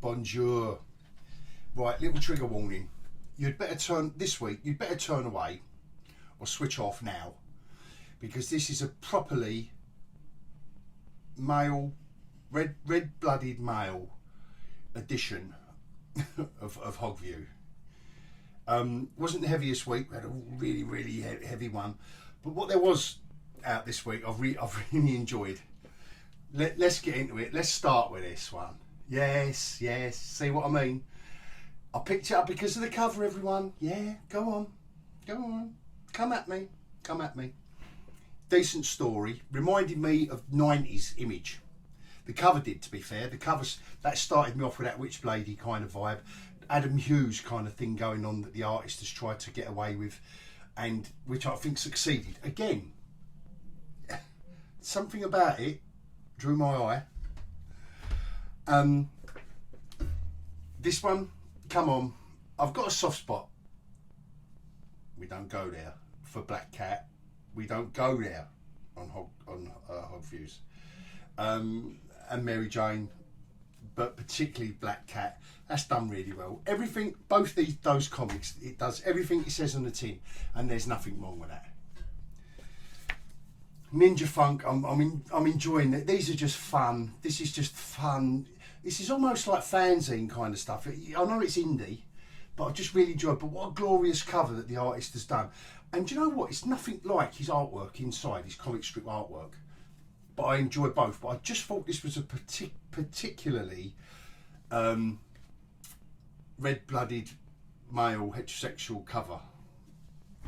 Bonjour. Right, little trigger warning. You'd better turn away or switch off now, because this is a properly male, red-blooded male edition of Hogview. Wasn't the heaviest week. We had a really heavy one, but what there was out this week I've really enjoyed. Let's get into it. Let's start with this one. Yes, see what I mean? I picked it up because of the cover, everyone. Yeah, go on, come at me. Decent story, reminded me of 90s Image. The cover did, to be fair. The covers, that started me off with that Witchbladey kind of vibe, Adam Hughes kind of thing going on that the artist has tried to get away with, and which I think succeeded. Again, something about it drew my eye. This one, come on, I've got a soft spot. We don't go there for Black Cat. We don't go there on Hogviews. And Mary Jane, but particularly Black Cat, that's done really well. Everything, both those comics, it does everything it says on the tin, and there's nothing wrong with that. Ninja Funk, I'm enjoying it. These are just fun. This is just fun. This is almost like fanzine kind of stuff. I know it's indie, but I just really enjoy it. But what a glorious cover that the artist has done. And do you know what? It's nothing like his artwork inside, his comic strip artwork. But I enjoy both. But I just thought this was a particularly red-blooded male heterosexual cover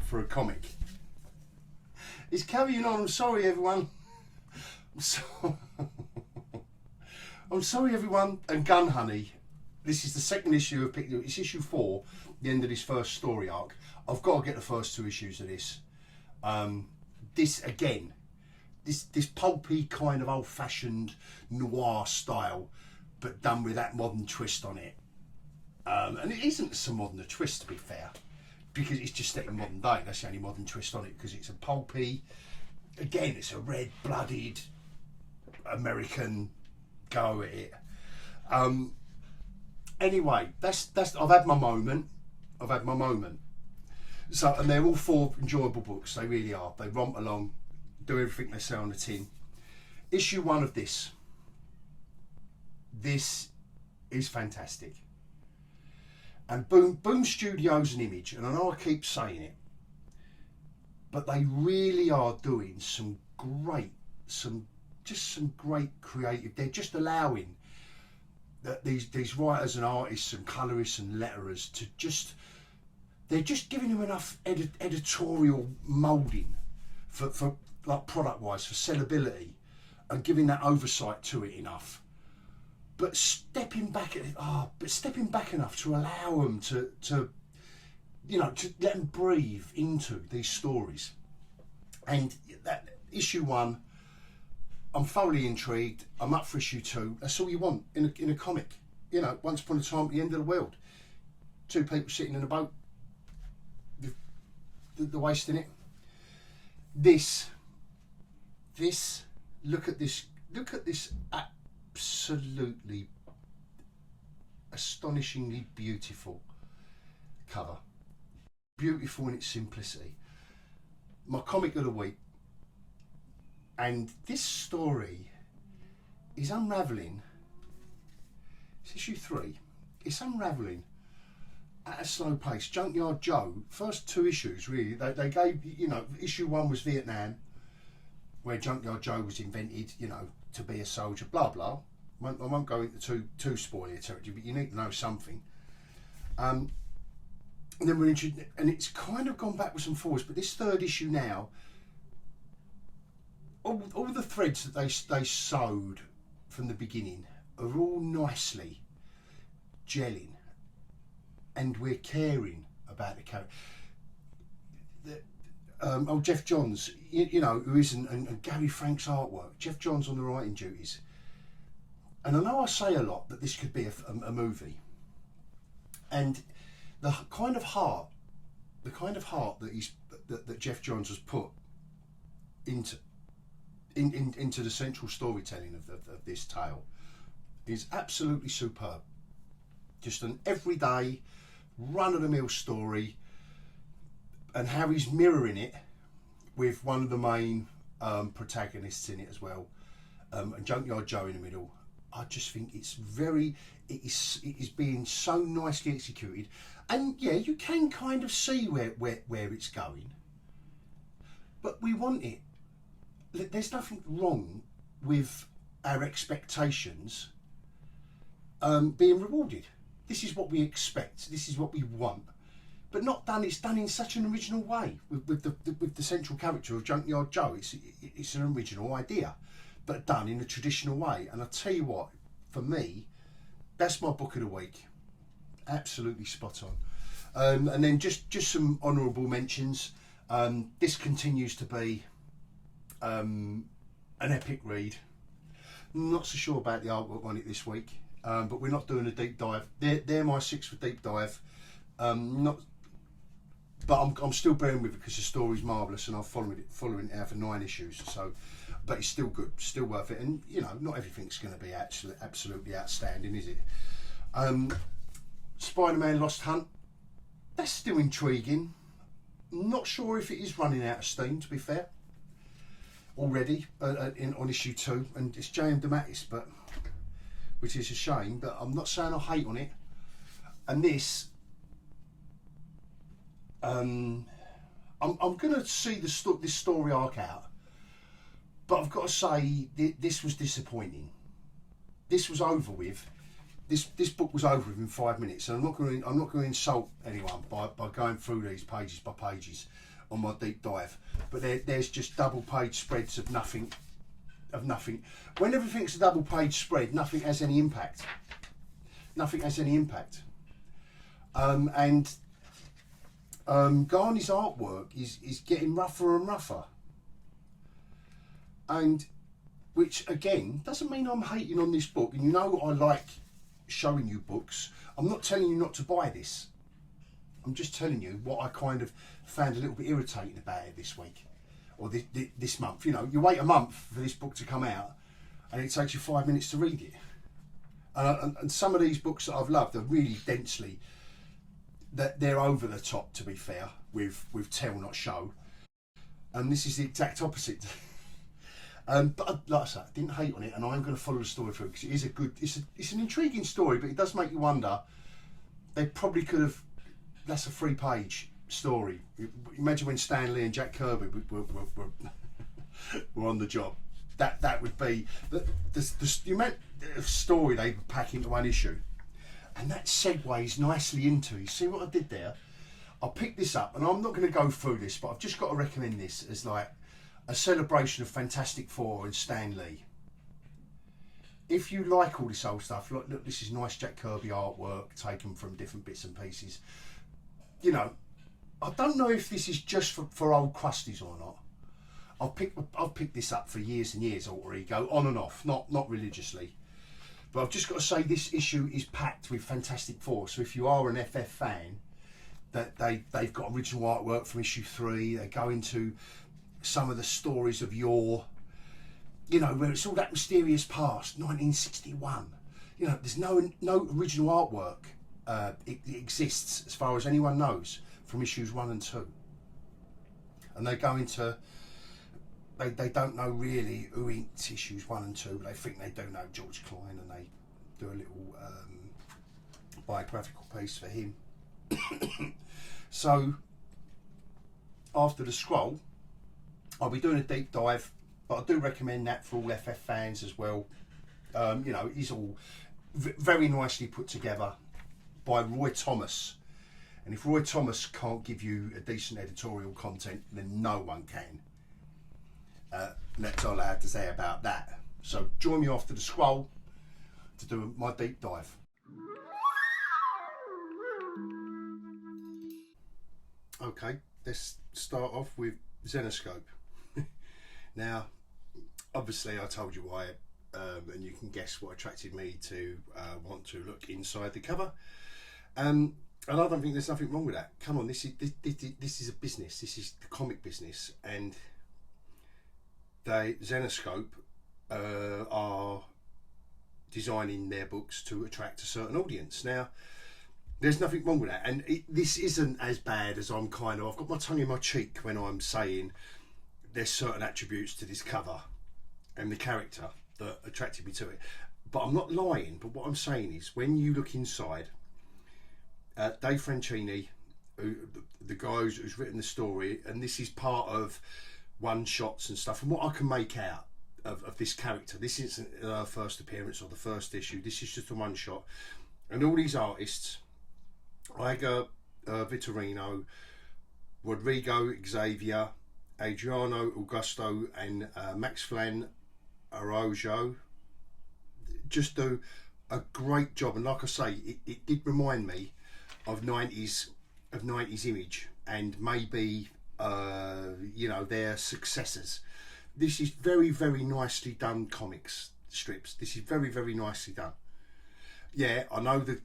for a comic. It's carrying on. I'm sorry, everyone. I'm sorry, everyone. And Gun Honey, this is the second issue of Pick. It's issue 4, the end of this first story arc. I've got to get the first 2 issues of this. This again, this pulpy kind of old-fashioned noir style, but done with that modern twist on it. And it isn't so modern a twist, to be fair, because it's just set in modern day. That's the only modern twist on it, because it's a pulpy. Again, it's a red-blooded American go at it. Anyway, that's. I've had my moment. So, and they're all 4 enjoyable books. They really are. They romp along, do everything they say on the tin. Issue 1 of this. This is fantastic. And Boom Studios and Image, and I know I keep saying it, but they really are doing some great creative. They're just allowing that these writers and artists and colorists and letterers to they're just giving them enough editorial moulding for like product wise, for sellability, and giving that oversight to it enough. But stepping back enough to allow them to let them breathe into these stories. And that issue 1, I'm thoroughly intrigued. I'm up for issue 2. That's all you want in a comic. You know, once upon a time at the end of the world, 2 people sitting in a boat, the waste in it. This. Look at this absolutely astonishingly beautiful cover. Beautiful in its simplicity. My comic of the week. And this story is unravelling. It's issue 3. It's unravelling at a slow pace. Junkyard Joe, first 2 issues really, they gave, issue 1 was Vietnam, where Junkyard Joe was invented, to be a soldier, blah blah. I won't go into too spoiler territory, but you need to know something. And then we're introduced, and it's kind of gone backwards and forwards, but this 3rd issue now, all the threads that they sewed from the beginning are all nicely gelling, and we're caring about the character. Jeff Johns, who isn't, and Gary Frank's artwork. Jeff Johns on the writing duties. And I know I say a lot that this could be a movie. And the kind of heart that Jeff Johns has put into the central storytelling of this tale is absolutely superb. Just an everyday, run-of-the-mill story, and how he's mirroring it with one of the main protagonists in it as well, and Junkyard Joe in the middle. I just think it is being so nicely executed, and yeah, you can kind of see where it's going, but we want it. There's nothing wrong with our expectations being rewarded. This is what we expect. This is what we want, but not done. It's done in such an original way with the central character of Junkyard Joe. It's an original idea, but done in a traditional way. And I tell you what, for me, that's my book of the week. Absolutely spot on. And then just some honourable mentions. This continues to be an epic read. Not so sure about the artwork on it this week, but we're not doing a deep dive. They're my 6 for deep dive. But I'm still bearing with it because the story's marvellous, and I'm following it out for 9 issues. So, but it's still good, still worth it. And you know, not everything's going to be absolutely outstanding, is it? Spider-Man Lost Hunt. That's still intriguing. Not sure if it is running out of steam, to be fair, already on issue 2, and it's J.M. DeMatteis, but which is a shame. But I'm not saying I hate on it. And this, I'm going to see this story arc out, but I've got to say this was disappointing. This was over with. This book was over with in 5 minutes, and I'm not going to insult anyone by going through these pages by pages on my deep dive. But there's just double page spreads of nothing. When everything's a double page spread, nothing has any impact. Nothing has any impact. And Garney's artwork is getting rougher and rougher, and which again doesn't mean I'm hating on this book. And you know I like showing you books. I'm not telling you not to buy this. I'm just telling you what I kind of found a little bit irritating about it this week or this month. You know, you wait a month for this book to come out, and it takes you 5 minutes to read it. And some of these books that I've loved are really densely. That they're over the top, to be fair, with tell not show, and this is the exact opposite. But like I said, I didn't hate on it, and I'm going to follow the story through because it is it's an intriguing story, but it does make you wonder. They probably could have. That's a 3-page story. Imagine when Stan Lee and Jack Kirby were on the job. That would be the amount of story they pack into one issue. And that segues nicely into, you see what I did there? I'll pick this up, and I'm not going to go through this, but I've just got to recommend this as like a celebration of Fantastic Four and Stan Lee. If you like all this old stuff, look, this is nice Jack Kirby artwork taken from different bits and pieces. You know, I don't know if this is just for old crusties or not. I've picked this up for years and years, Alter Ego, on and off, not religiously. But I've just got to say this issue is packed with Fantastic Four. So if you are an FF fan, that they've got original artwork from issue 3. They go into some of the stories of yore, you know, where it's all that mysterious past, 1961. You know, there's no original artwork. It exists as far as anyone knows from issues 1 and 2. And they go into. They don't know really who inked issues 1 and 2, but they think they do know George Klein, and they do a little biographical piece for him. So after the scroll, I'll be doing a deep dive, but I do recommend that for all FF fans as well. You know, it's all very nicely put together by Roy Thomas, and if Roy Thomas can't give you a decent editorial content, then no one can. That's all I have to say about that. So join me after the scroll to do my deep dive. Okay, let's start off with Zenescope. Now, obviously I told you why, and you can guess what attracted me to want to look inside the cover. And I don't think there's nothing wrong with that. Come on, this is a business. This is the comic business, and Zenescope are designing their books to attract a certain audience. Now, there's nothing wrong with that, and this isn't as bad as I've got my tongue in my cheek when I'm saying there's certain attributes to this cover and the character that attracted me to it. But I'm not lying. But what I'm saying is, when you look inside, Dave Franchini, the guy who's written the story, and this is part of one shots and stuff, and what I can make out of this character, this isn't her first appearance or the first issue, this is just a one shot, and all these artists, Iga Vitorino, Rodrigo Xavier, Adriano Augusto, and Max Flan Araujo, just do a great job. And like I say, it did remind me of 90s Image, and maybe you know, their successors. This is very, very nicely done comics strips. This is very, very nicely done. Yeah, I know that,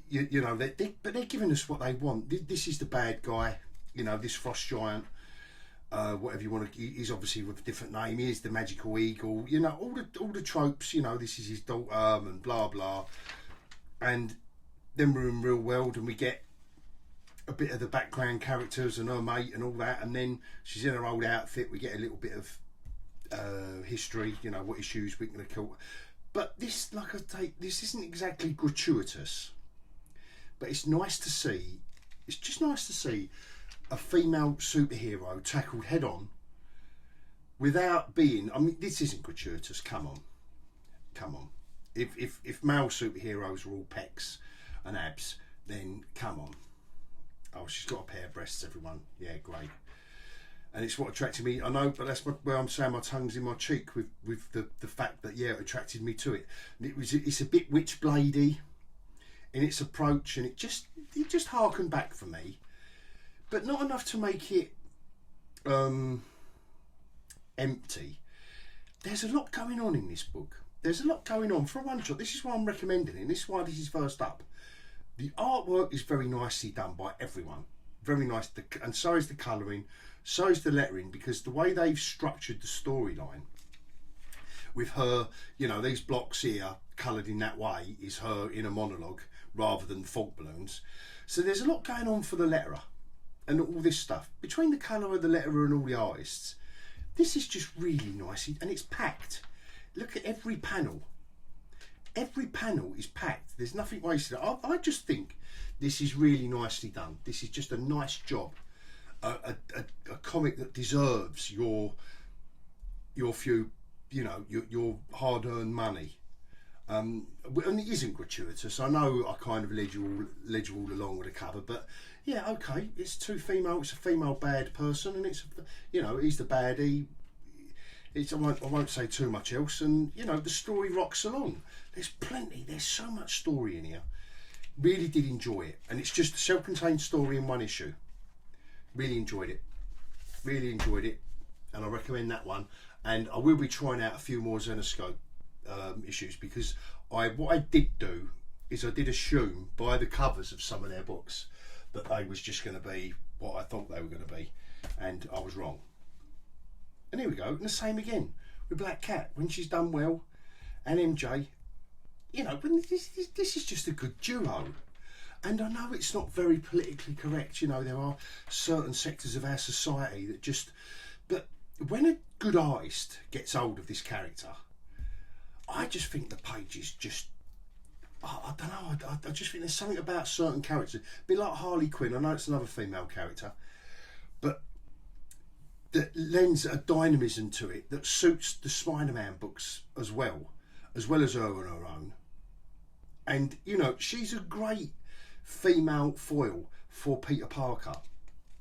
you know, but they're giving us what they want. This is the bad guy, you know, this frost giant, whatever you want to. He's obviously with a different name. He is the magical eagle. You know, all the tropes. You know, this is his daughter and blah blah. And then we're in real world, and we get a bit of the background characters and her mate and all that. And then she's in her old outfit. We get a little bit of history. You know, what issues we're going to kill. But this, like I say, this isn't exactly gratuitous. But it's nice to see. It's just nice to see a female superhero tackled head on without being. I mean, this isn't gratuitous. Come on. If male superheroes are all pecs and abs, then come on. Oh, she's got a pair of breasts, everyone. Yeah, great. And it's what attracted me. I know, but that's where I'm saying my tongue's in my cheek with the fact that, yeah, it attracted me to it. It's a bit witchbladey in its approach, and it just harkened back for me, but not enough to make it empty. There's a lot going on in this book. There's a lot going on for a one shot. This is why I'm recommending it. This is why this is first up. The artwork is very nicely done by everyone. Very nice, and so is the colouring, so is the lettering, because the way they've structured the storyline with her, you know, these blocks here coloured in that way is her in a monologue rather than fault balloons. So there's a lot going on for the letterer and all this stuff. Between the colour of the letterer and all the artists, this is just really nice, and it's packed. Look at every panel. Every panel is packed. There's nothing wasted. I just think this is really nicely done. This is just a nice job. A comic that deserves your few, you know, your hard-earned money. And it isn't gratuitous. I know I kind of led you all along with the cover, but yeah, okay, it's two female. It's a female bad person, and it's, you know, he's the baddie. I won't say too much else, and you know, the story rocks along. There's so much story in here. Really did enjoy it, and it's just a self-contained story in one issue. Really enjoyed it, and I recommend that one. And I will be trying out a few more Zenoscope issues, because what I did do is I did assume by the covers of some of their books that they was just going to be what I thought they were going to be, and I was wrong. And here we go, and the same again with Black Cat when she's done well, and MJ. You know, when this is just a good duo. And I know it's not very politically correct. You know, there are certain sectors of our society that just. But when a good artist gets hold of this character, I just think the pages just. I don't know. I just think there's something about certain characters. A bit like Harley Quinn. I know it's another female character, but that lends a dynamism to it that suits the Spider-Man books as well as her on her own. And you know, she's a great female foil for Peter Parker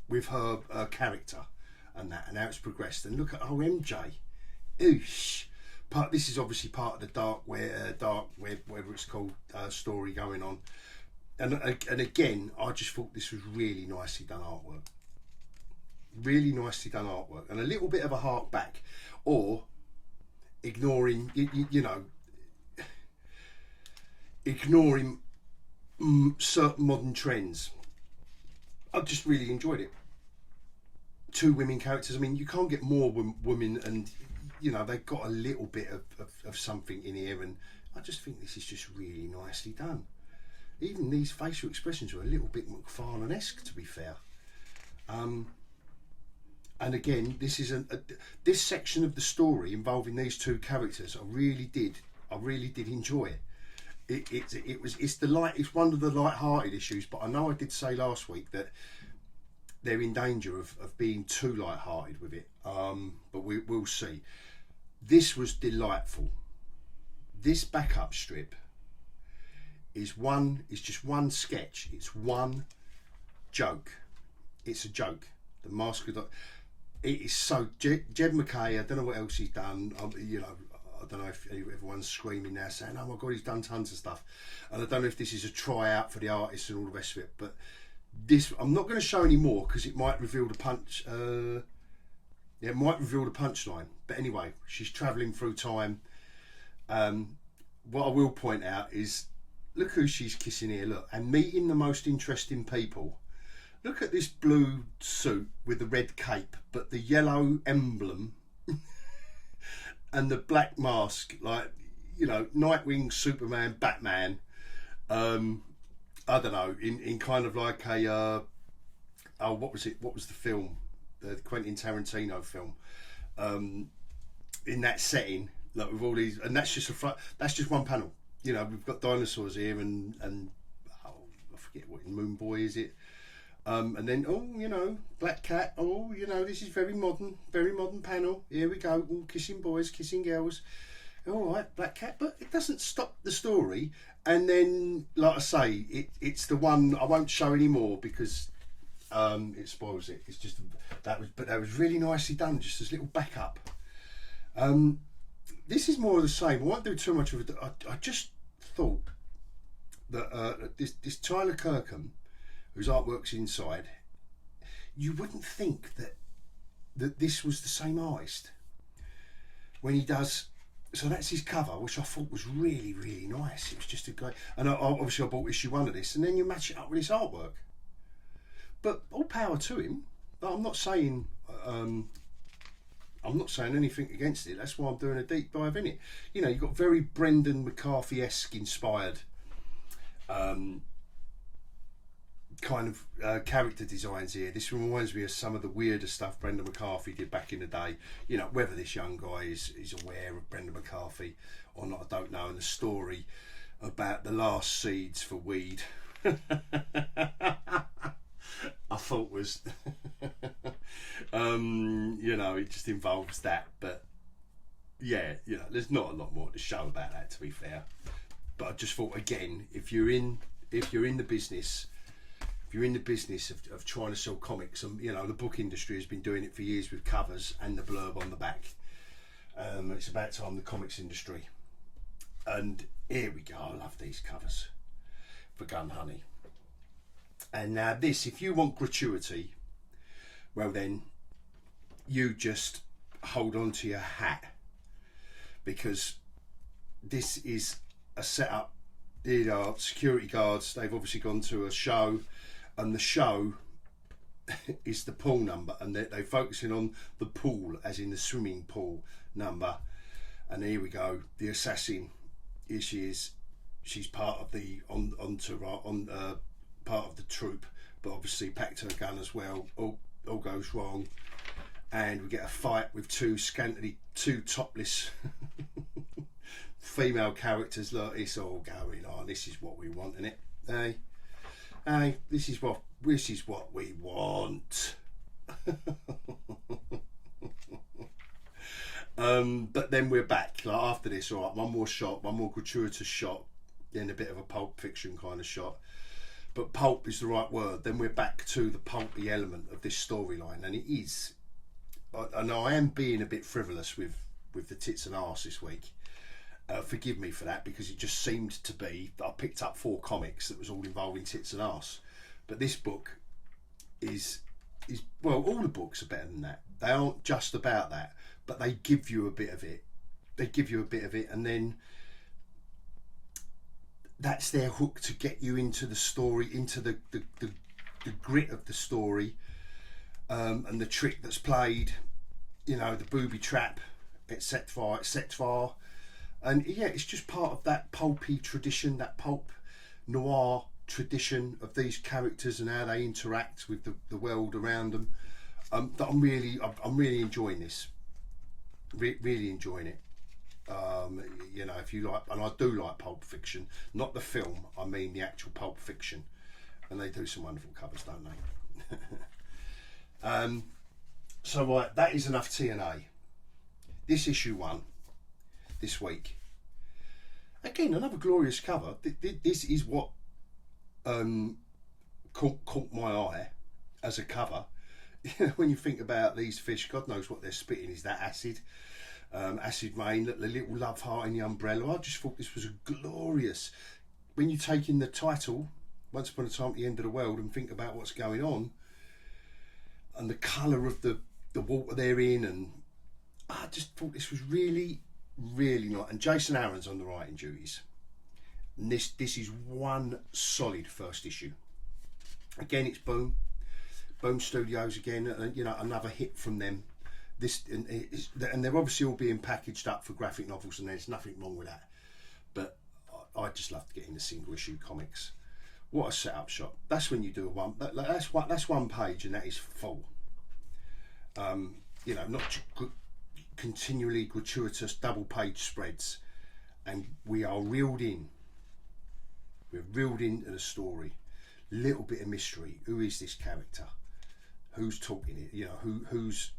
with her character and how it's progressed. And look at MJ, oosh. This is obviously part of the dark whatever it's called, story going on. And again, I just thought this was really nicely done artwork. Really nicely done artwork, and a little bit of a hark back, or ignoring certain modern trends. I just really enjoyed it. Two women characters. I mean, you can't get more women, and you know, they've got a little bit of something in here, and I just think this is just really nicely done. Even these facial expressions are a little bit McFarlane-esque, to be fair. And again, this is this section of the story involving these two characters. I really did enjoy it. It's one of the light-hearted issues, but I know I did say last week that they're in danger of being too light-hearted with it. But we'll see. This was delightful. This backup strip is just one sketch. It's one joke. It's a joke. The Mask of it is so Jed MacKay. I don't know what else he's done. You know, I don't know if everyone's screaming now saying, "Oh my God, he's done tons of stuff." And I don't know if this is a tryout for the artists and all the rest of it. But this, I'm not going to show any more because it might reveal the punch. Yeah, it might reveal the punchline. But anyway, she's travelling through time. What I will point out is, look who she's kissing here. Look, and meeting the most interesting people. Look at this blue suit with the red cape, but the yellow emblem and the black mask, like, you know, Nightwing, Superman, Batman. I don't know, in kind of like a what was it? What was the film? The Quentin Tarantino film. In that setting, like with all these, and that's just one panel. You know, we've got dinosaurs here, and oh, I forget what Moon Boy is it. And then, oh, you know, Black Cat. Oh, you know, this is very modern panel. Here we go, all kissing boys, kissing girls. All right, Black Cat, but it doesn't stop the story. And then, like I say, it's the one I won't show anymore because it spoils it. It's just that was really nicely done. Just this little backup. This is more of the same. I won't do too much of it. I just thought that this Tyler Kirkham, whose artwork's inside, you wouldn't think that this was the same artist when he does. So that's his cover, which I thought was really, really nice. It was just a great, and obviously I bought issue 1 of this, and then you match it up with his artwork. But all power to him. But I'm not saying anything against it. That's why I'm doing a deep dive in it. You know, you've got very Brendan McCarthy-esque inspired kind of character designs here. This reminds me of some of the weirder stuff Brendan McCarthy did back in the day. You know, whether this young guy is aware of Brendan McCarthy or not, I don't know. And the story about the last seeds for weed, I thought was, you know, it just involves that. But yeah, you know, there's not a lot more to show about that, to be fair. But I just thought, again, if you're in the business. If you're in the business of trying to sell comics, and you know, the book industry has been doing it for years with covers and the blurb on the back. It's about time the comics industry. And here we go. I love these covers for Gun Honey. And now this, if you want gratuity, well then, you just hold on to your hat, because this is a setup. There are security guards. They've obviously gone to a show. And the show is the pool number, and they're focusing on the pool, as in the swimming pool number. And here we go. The assassin, here she is. She's part of the part of the troupe, but obviously packed her gun as well. All goes wrong, and we get a fight with two topless female characters. Look, it's all going on. This is what we want, isn't it? Hey, this is what we want. But then we're back. Like after this, all right, one more gratuitous shot, then a bit of a Pulp Fiction kind of shot. But pulp is the right word. Then we're back to the pulpy element of this storyline, and it is. I know I am being a bit frivolous with the tits and arse this week. Forgive me for that, because it just seemed to be that I picked up 4 comics that was all involving tits and arse. But this book is well, all the books are better than that. They aren't just about that, but they give you a bit of it. And then that's their hook to get you into the story, into the grit of the story, and the trick that's played. You know, the booby trap, etc. And yeah, it's just part of that pulpy tradition, that pulp noir tradition of these characters and how they interact with the world around them. That I'm really enjoying this. Really enjoying it. You know, if you like, and I do like Pulp Fiction, not the film, I mean the actual Pulp Fiction, and they do some wonderful covers, don't they? So right, that is enough TNA. This issue 1 this week. Again, another glorious cover. This is what caught my eye as a cover. When you think about these fish, God knows what they're spitting. Is that acid? Acid rain, the little love heart in the umbrella. I just thought this was a glorious. When you take in the title, Once Upon a Time at the End of the World, and think about what's going on, and the colour of the water they're in, and I just thought this was really, really nice. And Jason Aaron's on the writing duties. And this is one solid first issue. Again, it's Boom Studios again. You know, another hit from them. This and they're obviously all being packaged up for graphic novels, and there's nothing wrong with that. But I just love to get into single issue comics. What a setup shot! That's when you do a one. That's one page, and that is full. You know, not continually gratuitous double page spreads, and we are reeled in. We're reeled into the story. Little bit of mystery. Who is this character? Who's talking it? You know, who's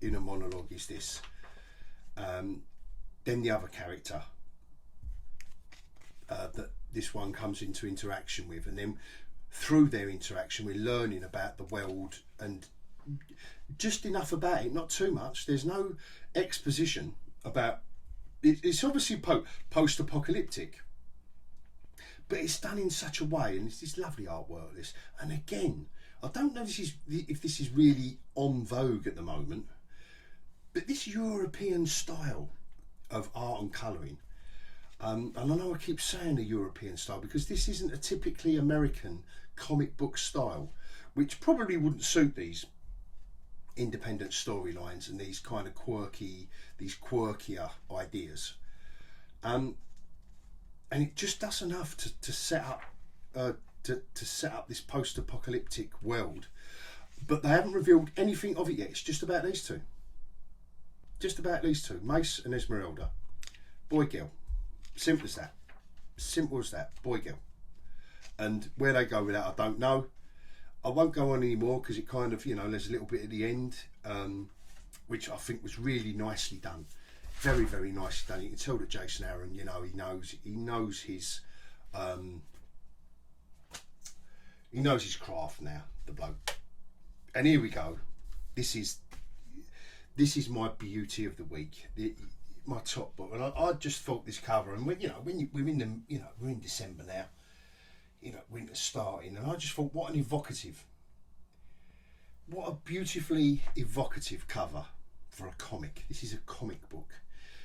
in a monologue is this? Then the other character that this one comes into interaction with, and then through their interaction we're learning about the world, and just enough about it, not too much. There's no exposition about it. It's obviously post-apocalyptic, but it's done in such a way, and it's this lovely artwork. This, and again, I don't know if this is really on vogue at the moment, but this European style of art and colouring, and I know I keep saying the European style because this isn't a typically American comic book style, which probably wouldn't suit these independent storylines and these kind of quirkier ideas. And it just does enough to set up to set up this post-apocalyptic world, but they haven't revealed anything of it yet. It's just about these two. Mace and Esmeralda. Boy, girl. Simple as that. Boy, girl. And where they go with that, I don't know. I won't go on anymore because it kind of, you know, there's a little bit at the end, which I think was really nicely done. Very, very nicely done. You can tell that Jason Aaron, you know, he knows his craft now, the bloke. And here we go. This is my beauty of the week. My top book, and I just thought this cover, and we're in December now, you know, winter's starting, and I just thought, what a beautifully evocative cover for a comic. This is a comic book.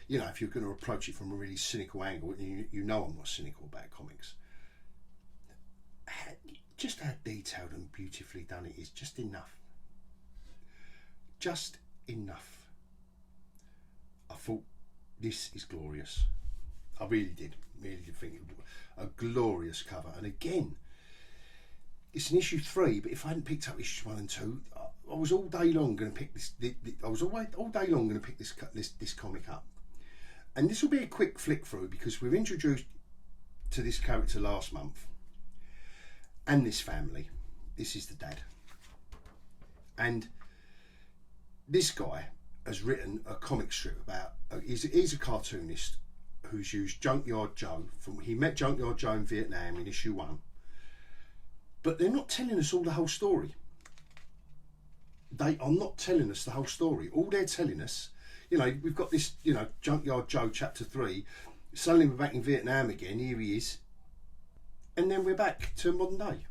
You know, if you're going to approach it from a really cynical angle, and you know I'm not cynical about comics, just how detailed and beautifully done it is, just enough. I thought, this is glorious. I really did think it was a glorious cover. And again, it's an issue 3, but if I hadn't picked up issues 1 and 2, I was all day long going to pick this. I was all day long going to pick this comic up. And this will be a quick flick through because we're introduced to this character last month and this family. This is the dad, and this guy has written a comic strip about. He's a cartoonist who's used Junkyard Joe. He met Junkyard Joe in Vietnam in issue 1, but they're not telling us all the whole story. They are not telling us the whole story. All they're telling us, you know, we've got this, you know, Junkyard Joe chapter 3. Suddenly we're back in Vietnam again. Here he is, and then we're back to modern day.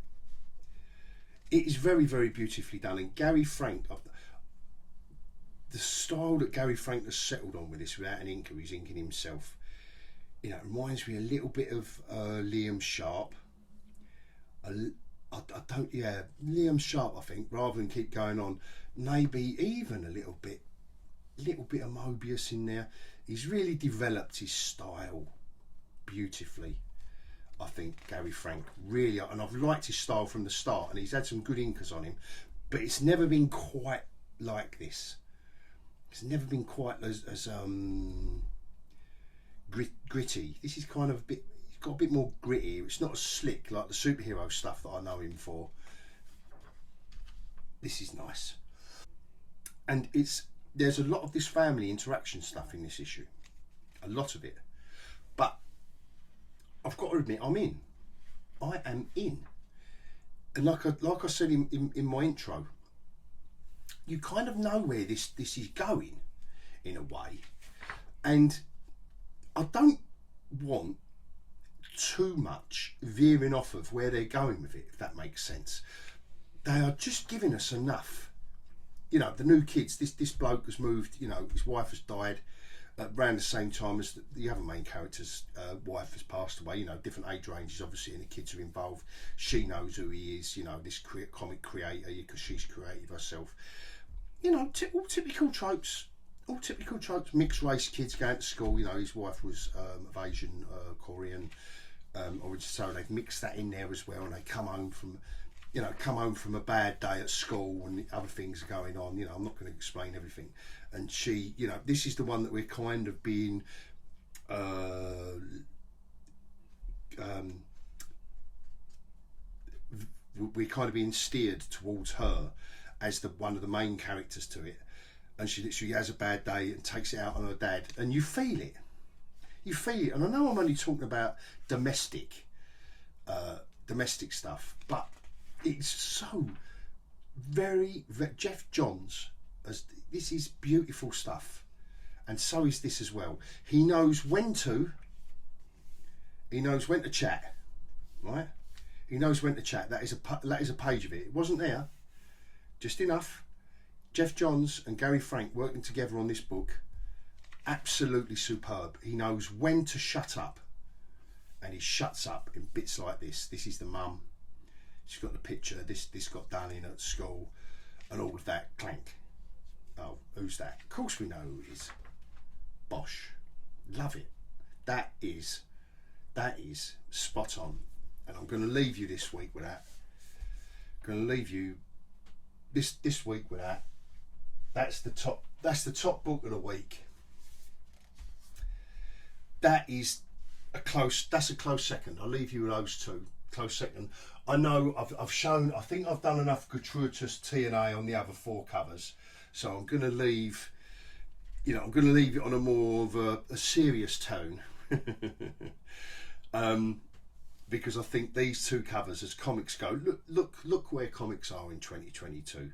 It is very, very beautifully done, and Gary Frank. The style that Gary Frank has settled on with this, without an inker, he's inking himself. You know, it reminds me a little bit of Liam Sharp. Liam Sharp, I think, rather than keep going on, maybe even a little bit little bit of Mobius in there. He's really developed his style beautifully, I think, Gary Frank, really. And I've liked his style from the start, and he's had some good inkers on him, but it's never been quite like this. It's never been quite as gritty. This is kind of a bit, it's got a bit more gritty. It's not as slick like the superhero stuff that I know him for. This is nice. And there's a lot of this family interaction stuff in this issue. A lot of it. But I've got to admit, I'm in. I am in. And like I said in my intro, you kind of know where this is going, in a way. And I don't want too much veering off of where they're going with it, if that makes sense. They are just giving us enough. You know, the new kids, this bloke has moved, you know, his wife has died around the same time as the other main character's wife has passed away. You know, different age ranges, obviously, and the kids are involved. She knows who he is, you know, this comic creator, because she's creative herself. You know, all typical tropes. All typical tropes. Mixed race kids going to school. You know, his wife was of Asian, Korean origin, so they've mixed that in there as well. And they come home from a bad day at school, and other things are going on. You know, I'm not going to explain everything. And she, you know, this is the one that we're kind of being we're kind of being steered towards her as one of the main characters to it. And she literally has a bad day and takes it out on her dad, and you feel it. You feel it. And I know I'm only talking about domestic stuff, but it's so very Jeff Johns, this is beautiful stuff, and so is this as well. He knows when to chat, right? He knows when to chat. That is a page of it. It wasn't there, just enough. Jeff Johns and Gary Frank working together on this book, absolutely superb. He knows when to shut up, and he shuts up in bits like this. This is the mum. She's got the picture. This got done in at school, and all of that. Clank. Oh, who's that? Of course we know who it is. Bosch. Love it. That is spot on. And I'm going to leave you this week with that. I'm going to leave you this week with that. That's the top book of the week. That's a close second. I'll leave you with those two. Close second. I know I've shown, I think I've done enough gratuitous TNA on the other four covers, so I'm going to leave, you know, I'm going to leave it on a more of a serious tone. Because I think these two covers, as comics go, look where comics are in 2022.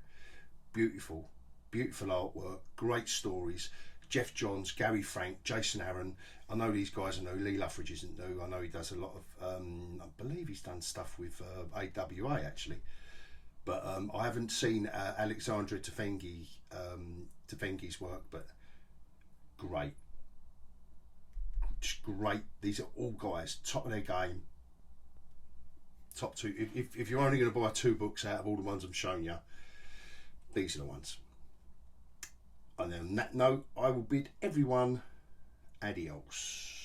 Beautiful artwork, great stories. Jeff Johns, Gary Frank, Jason Aaron. I know these guys are new. Lee Luffridge isn't new. I know he does a lot of, I believe he's done stuff with AWA actually. But I haven't seen Alexandra Tefengi's work, but great. Just great. These are all guys, top of their game. Top two. If you're only going to buy 2 books out of all the ones I'm showing you, these are the ones. And on that note, I will bid everyone adios.